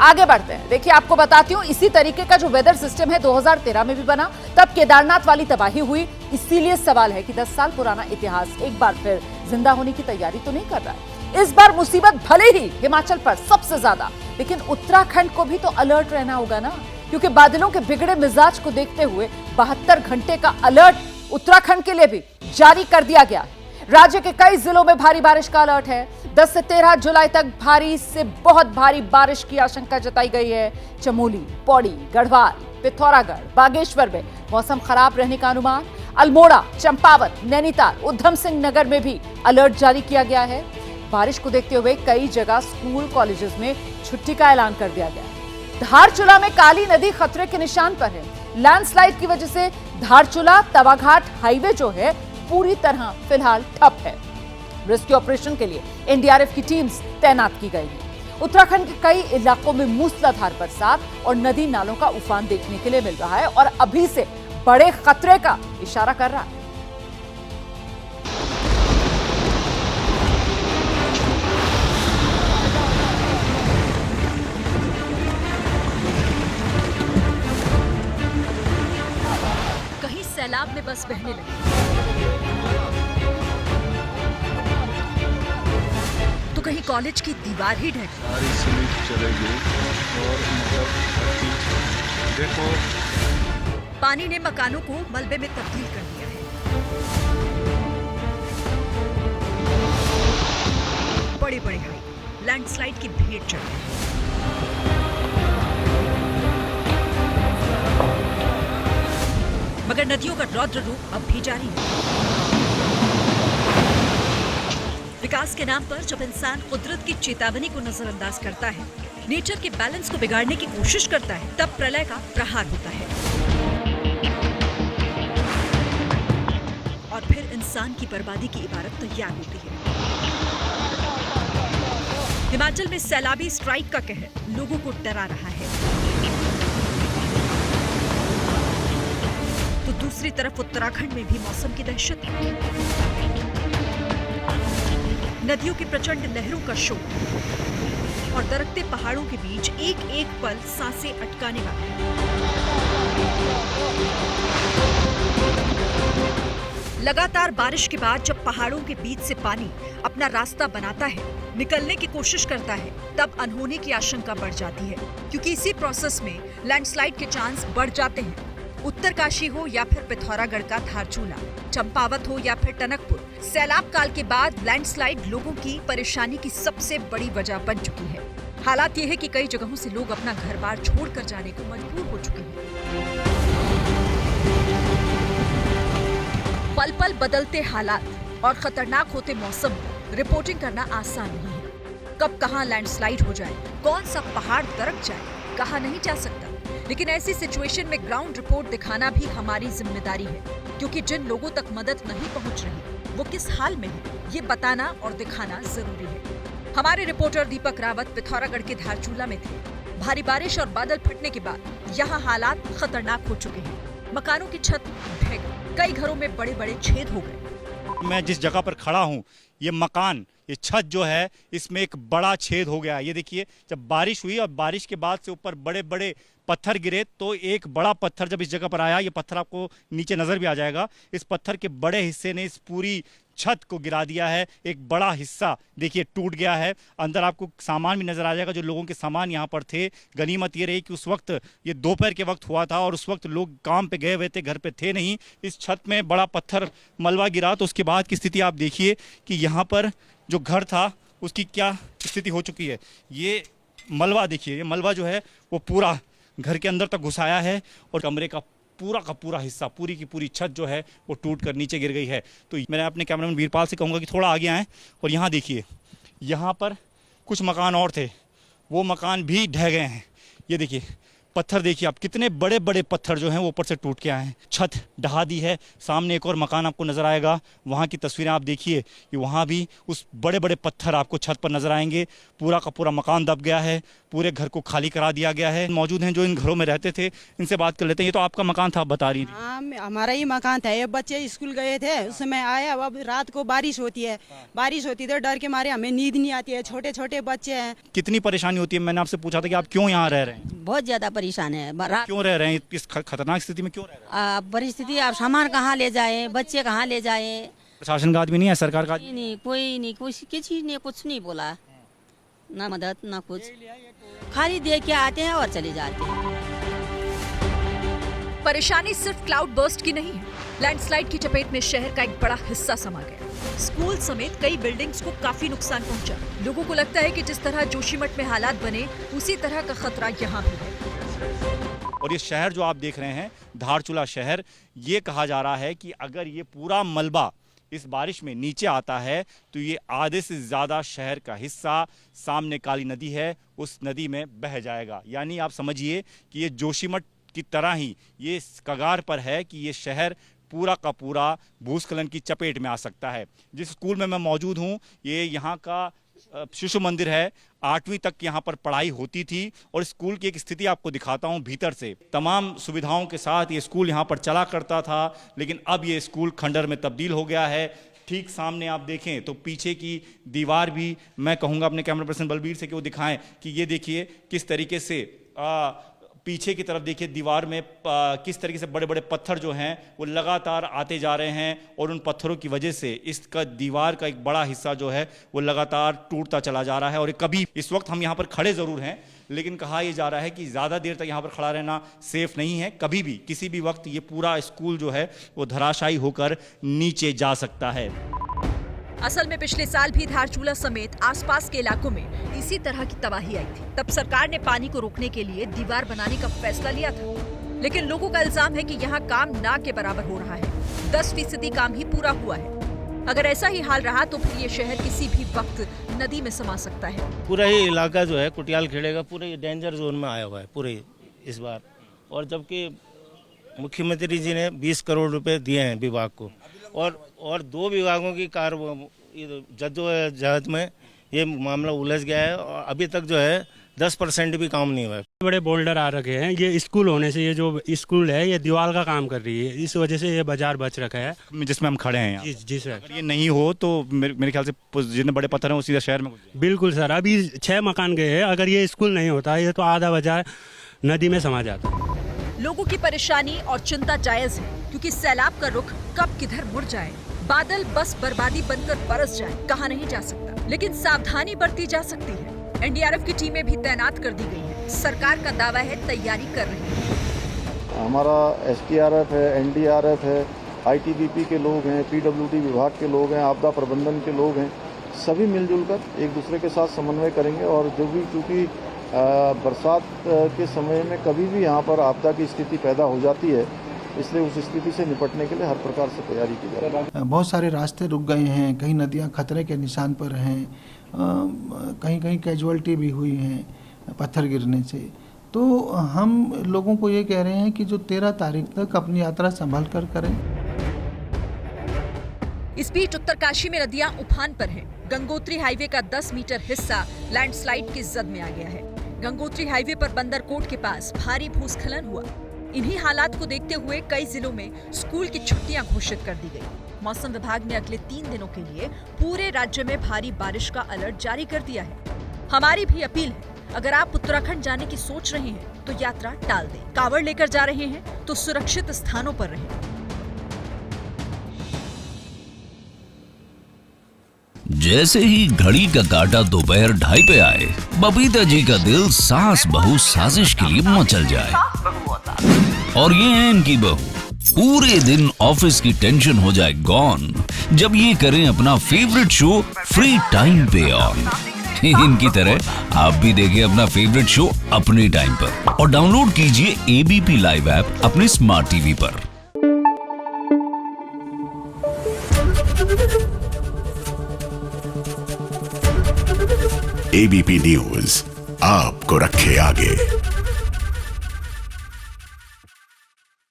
आगे बढ़ते हैं। देखिए, आपको बताती हूँ, इसी तरीके का जो वेदर सिस्टम है 2013 में भी बना, तब केदारनाथ वाली तबाही हुई। इसीलिए सवाल है कि 10 साल पुराना इतिहास एक बार फिर जिंदा होने की तैयारी तो नहीं कर रहा है। इस बार मुसीबत भले ही हिमाचल पर सबसे ज्यादा, लेकिन उत्तराखंड को भी तो अलर्ट रहना होगा ना, क्योंकि बादलों के बिगड़े मिजाज को देखते हुए 72 घंटे का अलर्ट उत्तराखंड के लिए भी जारी कर दिया गया। राज्य के कई जिलों में भारी बारिश का अलर्ट है। 10 से 13 जुलाई तक भारी से बहुत भारी बारिश की आशंका जताई गई है। चमोली, पौड़ी, गढ़वाल, पिथौरागढ़, बागेश्वर में मौसम खराब रहने का अनुमान। अल्मोड़ा, चंपावत, नैनीताल, उधम सिंह नगर में भी अलर्ट जारी किया गया है। बारिश को देखते हुए कई जगह स्कूल, कॉलेजेस में छुट्टी का ऐलान कर दिया गया है। धारचूला में काली नदी खतरे के निशान पर है। लैंडस्लाइड की वजह से धारचूला तवाघाट हाईवे जो है पूरी तरह फिलहाल ठप है। रेस्क्यू ऑपरेशन के लिए एनडीआरएफ की टीम्स तैनात की गई है। उत्तराखंड के कई इलाकों में मूसलाधार बरसात और नदी नालों का उफान देखने के लिए मिल रहा है और अभी से बड़े खतरे का इशारा कर रहा है। कहीं सैलाब में बस बहने लगी, तो कहीं कॉलेज की दीवार ही ढह गई। सारी सीमेंट चलेगी और मतलब देखो, पानी ने मकानों को मलबे में तब्दील कर दिया है। बड़े बड़े हाईवे लैंडस्लाइड की भेंट चढ़ गए। मगर नदियों का रौद्र रूप अब भी जारी है। विकास के नाम पर जब इंसान कुदरत की चेतावनी को नजरअंदाज करता है, नेचर के बैलेंस को बिगाड़ने की कोशिश करता है, तब प्रलय का प्रहार होता है और फिर इंसान की बर्बादी की इबारत तैयार होती है। हिमाचल में सैलाबी स्ट्राइक का कहर लोगों को डरा रहा है, तो दूसरी तरफ उत्तराखंड में भी मौसम की दहशत है। नदियों की प्रचंड लहरों का शोर और दरकते पहाड़ों के बीच एक एक पल सांसें अटकाने वाला है। लगातार बारिश के बाद जब पहाड़ों के बीच से पानी अपना रास्ता बनाता है, निकलने की कोशिश करता है, तब अनहोनी की आशंका बढ़ जाती है, क्योंकि इसी प्रोसेस में लैंडस्लाइड के चांस बढ़ जाते हैं। उत्तरकाशी हो या फिर पिथौरागढ़ का धारचूला, चंपावत हो या फिर टनकपुर, सैलाब काल के बाद लैंडस्लाइड लोगों की परेशानी की सबसे बड़ी वजह बन चुकी है। हालात ये है कि कई जगहों से लोग अपना घर बार छोड़कर जाने को मजबूर हो चुके हैं। पल पल बदलते हालात और खतरनाक होते मौसम पर रिपोर्टिंग करना आसान नहीं है। कब कहां लैंडस्लाइड हो जाए, कौन सा पहाड़ दरक जाए, कहा नहीं जा सकता। लेकिन ऐसी सिचुएशन में ग्राउंड रिपोर्ट दिखाना भी हमारी जिम्मेदारी है, क्योंकि जिन लोगों तक मदद नहीं पहुंच रही वो किस हाल में है, ये बताना और दिखाना जरूरी है। हमारे रिपोर्टर दीपक रावत पिथौरागढ़ के धारचूला में थे। भारी बारिश और बादल फटने के बाद यहाँ हालात खतरनाक हो चुके हैं। मकानों की छत ढह गई, कई घरों में बड़े बड़े छेद हो गए। मैं जिस जगह पर खड़ा हूँ, ये मकान, ये छत जो है, इसमें एक बड़ा छेद हो गया। ये देखिए, जब बारिश हुई और बारिश के बाद से ऊपर बड़े बड़े पत्थर गिरे, तो एक बड़ा पत्थर जब इस जगह पर आया, ये पत्थर आपको नीचे नजर भी आ जाएगा, इस पत्थर के बड़े हिस्से ने इस पूरी छत को गिरा दिया है। एक बड़ा हिस्सा देखिए टूट गया है। अंदर आपको सामान भी नजर आ जाएगा, जो लोगों के सामान यहाँ पर थे। गनीमत ये रही कि उस वक्त ये दोपहर के वक्त हुआ था और उस वक्त लोग काम पे गए हुए थे, घर पे थे नहीं। इस छत में बड़ा पत्थर मलबा गिरा तो उसके बाद की स्थिति आप देखिए कि यहाँ पर जो घर था उसकी क्या स्थिति हो चुकी है। ये मलबा देखिए, ये मलबा जो है वो पूरा घर के अंदर तक घुसाया है और कमरे का पूरा हिस्सा, पूरी की पूरी छत जो है वो टूट कर नीचे गिर गई है। तो मैं अपने कैमरामैन वीरपाल से कहूँगा कि थोड़ा आगे आएँ और यहाँ देखिए, यहाँ पर कुछ मकान और थे, वो मकान भी ढह गए हैं। ये देखिए, पत्थर देखिए आप, कितने बड़े बड़े पत्थर जो हैं वो ऊपर से टूट के आए हैं। छत ढहा दी है। सामने एक और मकान आपको नजर आएगा, वहाँ की तस्वीरें आप देखिए कि वहाँ भी उस बड़े बड़े पत्थर आपको छत पर नजर आएंगे। पूरा का पूरा मकान दब गया है, पूरे घर को खाली करा दिया गया है। मौजूद हैं जो इन घरों में रहते थे, इनसे बात कर लेते हैं। ये तो आपका मकान था, बता रही थी। हाँ, हमारा ही मकान था। ये बच्चे स्कूल गए थे, उस समय आया। अब रात को बारिश होती है, बारिश होती तो डर के मारे हमें नींद नहीं आती है। छोटे छोटे बच्चे हैं। कितनी परेशानी होती है? मैंने आपसे पूछा था कि आप क्यों यहाँ रह रहे हैं? बहुत ज्यादा परेशान है। क्यों रह रहे हैं इस खतरनाक स्थिति में? क्यों रह रहे हैं? परिस्थिति, आप सामान कहाँ ले जाए, बच्चे कहाँ ले जाए। प्रशासन का आदमी नहीं है, सरकार का नहीं, कोई नहीं, किसी ने कुछ नहीं बोला, ना मदद ना कुछ, खाली देख के आते हैं और चले जाते हैं। परेशानी सिर्फ क्लाउड बर्स्ट की नहीं है। लैंडस्लाइड की चपेट में शहर का एक बड़ा हिस्सा समा गया। स्कूल समेत कई बिल्डिंग्स को काफी नुकसान पहुंचा। लोगों को लगता है कि जिस तरह जोशीमठ में हालात बने, उसी तरह का खतरा यहाँ भी है। और ये शहर जो आप देख रहे हैं, धारचूला शहर, ये कहा जा रहा है कि अगर ये पूरा मलबा इस बारिश में नीचे आता है तो ये आधे से ज़्यादा शहर का हिस्सा, सामने काली नदी है, उस नदी में बह जाएगा। यानी आप समझिए कि ये जोशीमठ की तरह ही ये कगार पर है कि ये शहर पूरा का पूरा भूस्खलन की चपेट में आ सकता है। जिस स्कूल में मैं मौजूद हूँ, ये यहाँ का शिशु मंदिर है। 8वीं तक यहाँ पर पढ़ाई होती थी और स्कूल की एक स्थिति आपको दिखाता हूँ भीतर से। तमाम सुविधाओं के साथ ये स्कूल यहाँ पर चला करता था, लेकिन अब ये स्कूल खंडर में तब्दील हो गया है। ठीक सामने आप देखें तो पीछे की दीवार भी, मैं कहूँगा अपने कैमरा पर्सन बलबीर से कि वो दिखाएं कि ये देखिए किस तरीके से पीछे की तरफ देखिए दीवार में किस तरीके से बड़े बड़े पत्थर जो हैं वो लगातार आते जा रहे हैं और उन पत्थरों की वजह से इसका दीवार का एक बड़ा हिस्सा जो है वो लगातार टूटता चला जा रहा है। और कभी इस वक्त हम यहाँ पर खड़े ज़रूर हैं, लेकिन कहा यह जा रहा है कि ज़्यादा देर तक यहाँ पर खड़ा रहना सेफ नहीं है। कभी भी किसी भी वक्त ये पूरा स्कूल जो है वो धराशायी होकर नीचे जा सकता है। असल में पिछले साल भी धारचूला समेत आसपास के इलाकों में इसी तरह की तबाही आई थी। तब सरकार ने पानी को रोकने के लिए दीवार बनाने का फैसला लिया था, लेकिन लोगों का इल्जाम है कि यहाँ काम ना के बराबर हो रहा है। 10% काम ही पूरा हुआ है। अगर ऐसा ही हाल रहा तो फिर ये शहर किसी भी वक्त नदी में समा सकता है। पूरा ही इलाका जो है कुटियाल खेड़े का पूरे डेंजर जोन में आया हुआ है पूरे इस बार। और जबकि मुख्यमंत्री जी ने 20 करोड़ रुपए दिए हैं विभाग को, और 2 विभागों की जद्दोजहद में ये मामला उलझ गया है और अभी तक जो है 10% भी काम नहीं हुआ है। बड़े बोल्डर आ रखे हैं। ये स्कूल होने से, ये जो स्कूल है ये दीवार का काम कर रही है, इस वजह से ये बाजार बच रखा है जिसमें हम खड़े हैं। जी सर। अगर ये नहीं हो तो मेरे ख्याल से जितने बड़े पत्थर हैं वो सीधा शहर में। बिल्कुल सर, अभी 6 मकान गए हैं। अगर ये स्कूल नहीं होता ये तो आधा बाजार नदी में समा जाता। लोगों की परेशानी और चिंता जायज है, क्योंकि सैलाब का रुख कब किधर मुड़ जाए, बादल बस बर्बादी बनकर बरस जाए, कहा नहीं जा सकता। लेकिन सावधानी बरती जा सकती है। एनडीआरएफ की टीमें भी तैनात कर दी गई हैं। सरकार का दावा है तैयारी कर रही है। हमारा एसडीआरएफ है, एनडीआरएफ है, आईटीबीपी के लोग हैं, पीडब्ल्यूडी विभाग के लोग हैं, आपदा प्रबंधन के लोग हैं। सभी मिलजुल कर एक दूसरे के साथ समन्वय करेंगे और जो भी, क्योंकि बरसात के समय में कभी भी यहाँ पर आपदा की स्थिति पैदा हो जाती है, इसलिए उस स्थिति से निपटने के लिए हर प्रकार से तैयारी की जा रही है। बहुत सारे रास्ते रुक गए हैं, कई नदियाँ खतरे के निशान पर हैं, कहीं कहीं कैजुअल्टी भी हुई हैं पत्थर गिरने से। तो हम लोगों को ये कह रहे हैं कि जो 13 तारीख तक अपनी यात्रा संभल कर करें। इस बीच उत्तरकाशी में नदियां उफान पर हैं। गंगोत्री हाईवे का 10 मीटर हिस्सा लैंडस्लाइड की जद में आ गया है। गंगोत्री हाईवे पर बंदरकोट के पास भारी भूस्खलन हुआ। इन्हीं हालात को देखते हुए कई जिलों में स्कूल की छुट्टियां घोषित कर दी गई। मौसम विभाग ने अगले 3 दिनों के लिए पूरे राज्य में भारी बारिश का अलर्ट जारी कर दिया है। हमारी भी अपील है, अगर आप उत्तराखंड जाने की सोच रहे हैं तो यात्रा टाल दें। कावड़ लेकर जा रहे हैं तो सुरक्षित स्थानों पर रहें। जैसे ही घड़ी का काटा दोपहर 2:30 पे आए, बबीता जी का दिल सास बहू साजिश के लिए मचल जाए। और ये है इनकी बहू, पूरे दिन ऑफिस की टेंशन हो जाए गॉन जब ये करें अपना फेवरेट शो फ्री टाइम पे ऑन। इनकी तरह आप भी देखें अपना फेवरेट शो अपने टाइम पर और डाउनलोड कीजिए एबीपी लाइव ऐप अपने स्मार्ट टीवी पर। एबीपी न्यूज आपको रखे आगे।